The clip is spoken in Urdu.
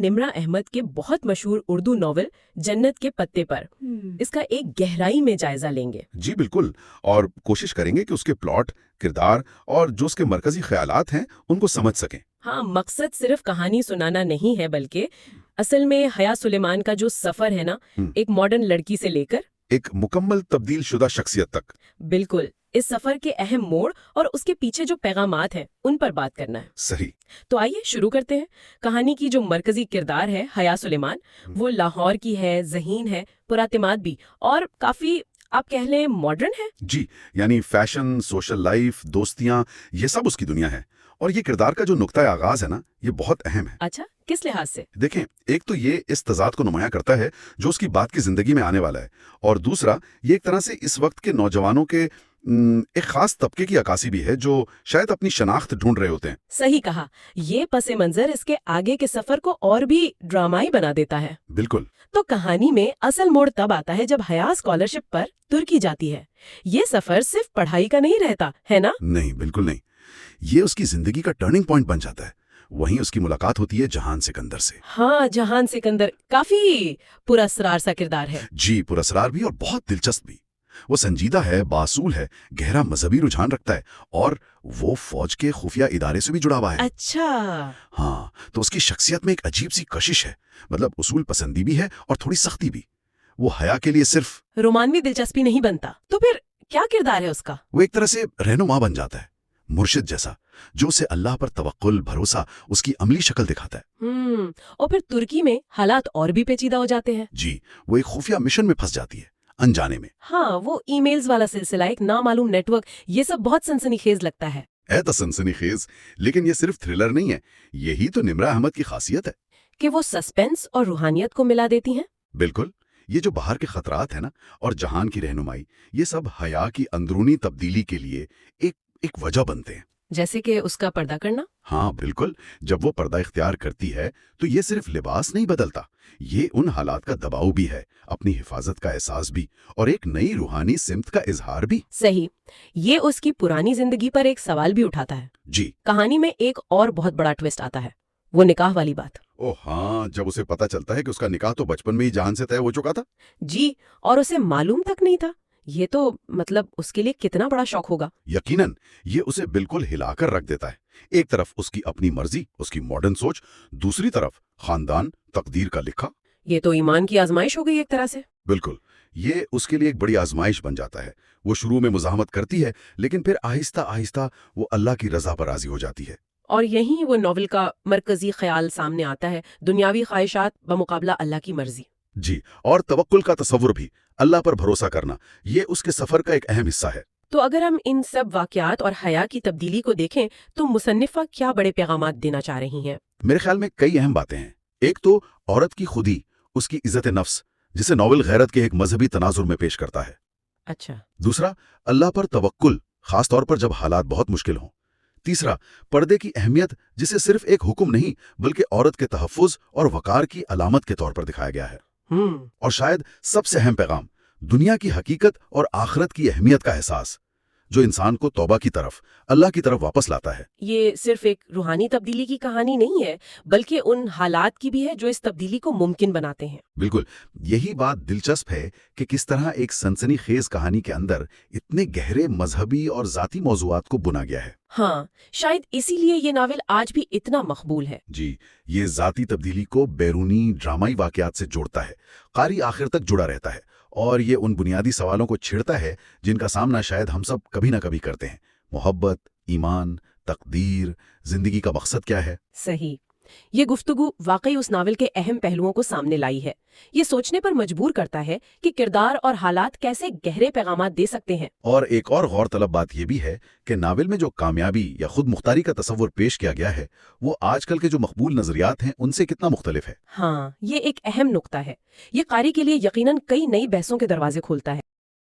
نمرا احمد کے بہت مشہور اردو ناول جنت کے پتے پر اس کا ایک گہرائی میں جائزہ لیں گے۔ جی بالکل، اور کوشش کریں گے کہ اس کے پلاٹ، کردار اور جو اس کے مرکزی خیالات ہیں ان کو سمجھ سکیں۔ ہاں، مقصد صرف کہانی سنانا نہیں ہے، بلکہ اصل میں حیا سلیمان کا جو سفر ہے نا، ایک ماڈرن لڑکی سے لے کر ایک مکمل تبدیل شدہ شخصیت تک۔ بالکل، اس سفر کے اہم موڑ اور اس کے پیچھے جو پیغامات ہیں ان پر بات کرنا ہے۔ صحیح۔ تو آئیے شروع کرتے ہیں۔ کہانی کی جو مرکزی کردار ہے حیا سلیمان، وہ لاہور کی ہے، ذہین ہے، پراعتماد بھی، اور کافی آپ کہہ لیں ماڈرن ہے۔ جی، یعنی فیشن، سوشل لائف، دوستیاں، یہ سب اس کی دنیا ہے۔ اور یہ کردار کا جو نقطۂ آغاز ہے نا، یہ بہت اہم ہے۔ اچھا، کس لحاظ سے؟ دیکھیں، ایک تو یہ اس تضاد کو نمایاں کرتا ہے جو اس کی بات کی زندگی میں آنے والا ہے، اور دوسرا یہ ایک طرح سے اس وقت کے نوجوانوں کے ایک خاص طبقے کی عکاسی بھی ہے جو شاید اپنی شناخت ڈھونڈ رہے ہوتے ہیں۔ صحیح کہا، یہ پس منظر اس کے آگے کے سفر کو اور بھی ڈرامائی بنا دیتا ہے۔ بالکل۔ تو کہانی میں اصل موڑ تب آتا ہے جب حیا اسکالرشپ پر ترکی جاتی ہے۔ یہ سفر صرف پڑھائی کا نہیں رہتا ہے نا؟ نہیں، بالکل نہیں، یہ اس کی زندگی کا ٹرننگ پوائنٹ بن جاتا ہے۔ وہیں اس کی ملاقات ہوتی ہے جہان سکندر سے۔ ہاں، جہان سکندر کافی پراسرار سا کردار ہے۔ جی، پراسرار بھی اور بہت دلچسپ بھی۔ وہ سنجیدہ ہے، باصول ہے، گہرا مذہبی رجحان رکھتا ہے، اور وہ فوج کے خفیہ ادارے سے بھی جڑا ہوا ہے۔ اچھا۔ ہاں، تو اس کی شخصیت میں ایک عجیب سی کشش ہے، مطلب اصول پسندی بھی ہے اور تھوڑی سختی بھی۔ وہ حیا کے لیے صرف رومانوی دلچسپی نہیں بنتا، تو پھر کیا کردار ہے اس کا؟ وہ ایک طرح سے رہنما بن جاتا ہے، مرشد جیسا، جو اسے اللہ پر توکل، بھروسہ، اس کی عملی شکل دکھاتا ہے۔ اور پھر ترکی میں حالات اور بھی پیچیدہ ہو جاتے ہیں۔ جی، وہ ایک خفیہ مشن میں پھنس جاتی ہے، انجانے میں۔ ہاں، وہ ای میلز والا سلسلہ، ایک نامعلوم نیٹ ورک، یہ سب بہت سنسنی خیز لگتا ہے۔ تو سنسنی خیز، لیکن یہ صرف تھرلر نہیں ہے، یہی تو نمرا احمد کی خاصیت ہے کہ وہ سسپینس اور روحانیت کو ملا دیتی ہیں۔ بالکل، یہ جو باہر کے خطرات ہیں نا، اور جہان کی رہنمائی، یہ سب حیا کی اندرونی تبدیلی کے لیے ایک وجہ بنتے ہیں۔ جیسے کہ اس کا پردہ کرنا۔ ہاں بالکل، جب وہ پردہ اختیار کرتی ہے تو یہ صرف لباس نہیں بدلتا، یہ ان حالات کا دباؤ بھی ہے، اپنی حفاظت کا احساس بھی، اور ایک نئی روحانی سمت کا اظہار بھی۔ صحیح، یہ اس کی پرانی زندگی پر ایک سوال بھی اٹھاتا ہے۔ جی، کہانی میں ایک اور بہت بڑا ٹویسٹ آتا ہے، وہ نکاح والی بات۔ ہاں، جب اسے پتا چلتا ہے کہ اس کا نکاح تو بچپن میں ہی جان سے طے ہو چکا تھا۔ جی، اور اسے معلوم تک نہیں تھا۔ یہ تو مطلب اس کے لیے کتنا بڑا شوق ہوگا۔ یقیناً، یہ اسے بالکل ہلا کر رکھ دیتا ہے۔ ایک طرف اس کی اپنی مرضی، اس کی ماڈرن سوچ، دوسری طرف خاندان، تقدیر کا لکھا۔ یہ تو ایمان کی آزمائش ہو گئی ایک طرح سے۔ بالکل، یہ اس کے لیے ایک بڑی آزمائش بن جاتا ہے۔ وہ شروع میں مزاحمت کرتی ہے، لیکن پھر آہستہ آہستہ وہ اللہ کی رضا پر راضی ہو جاتی ہے۔ اور یہیں وہ ناول کا مرکزی خیال سامنے آتا ہے، دنیاوی خواہشات بمقابلہ اللہ کی مرضی۔ جی، اور توکل کا تصور بھی، اللہ پر بھروسہ کرنا، یہ اس کے سفر کا ایک اہم حصہ ہے۔ تو اگر ہم ان سب واقعات اور حیا کی تبدیلی کو دیکھیں تو مصنفہ کیا بڑے پیغامات دینا چاہ رہی ہیں؟ میرے خیال میں کئی اہم باتیں ہیں۔ ایک تو عورت کی خودی، اس کی عزت نفس، جسے ناول غیرت کے ایک مذہبی تناظر میں پیش کرتا ہے۔ اچھا۔ دوسرا، اللہ پر توکل، خاص طور پر جب حالات بہت مشکل ہوں۔ تیسرا، پردے کی اہمیت، جسے صرف ایک حکم نہیں بلکہ عورت کے تحفظ اور وقار کی علامت کے طور پر دکھایا گیا ہے۔ اور شاید سب سے اہم پیغام، دنیا کی حقیقت اور آخرت کی اہمیت کا احساس، جو انسان کو توبہ کی طرف، اللہ کی طرف واپس لاتا ہے۔ یہ صرف ایک روحانی تبدیلی کی کہانی نہیں ہے، بلکہ ان حالات کی بھی ہے جو اس تبدیلی کو ممکن بناتے ہیں۔ بالکل، یہی بات دلچسپ ہے کہ کس طرح ایک سنسنی خیز کہانی کے اندر اتنے گہرے مذہبی اور ذاتی موضوعات کو بنا گیا ہے۔ ہاں، شاید اسی لیے یہ ناول آج بھی اتنا مقبول ہے۔ جی، یہ ذاتی تبدیلی کو بیرونی ڈرامائی واقعات سے جوڑتا ہے، قاری آخر تک جڑا رہتا ہے، اور یہ ان بنیادی سوالوں کو چھیڑتا ہے جن کا سامنا شاید ہم سب کبھی نہ کبھی کرتے ہیں: محبت، ایمان، تقدیر، زندگی کا مقصد کیا ہے۔ صحیح، یہ گفتگو واقعی اس ناول کے اہم پہلوؤں کو سامنے لائی ہے۔ یہ سوچنے پر مجبور کرتا ہے کہ کردار اور حالات کیسے گہرے پیغامات دے سکتے ہیں۔ اور ایک اور غور طلب بات یہ بھی ہے کہ ناول میں جو کامیابی یا خود مختاری کا تصور پیش کیا گیا ہے، وہ آج کل کے جو مقبول نظریات ہیں ان سے کتنا مختلف ہے۔ ہاں، یہ ایک اہم نقطہ ہے۔ یہ قاری کے لیے یقیناً کئی نئی بحثوں کے دروازے کھولتا ہے۔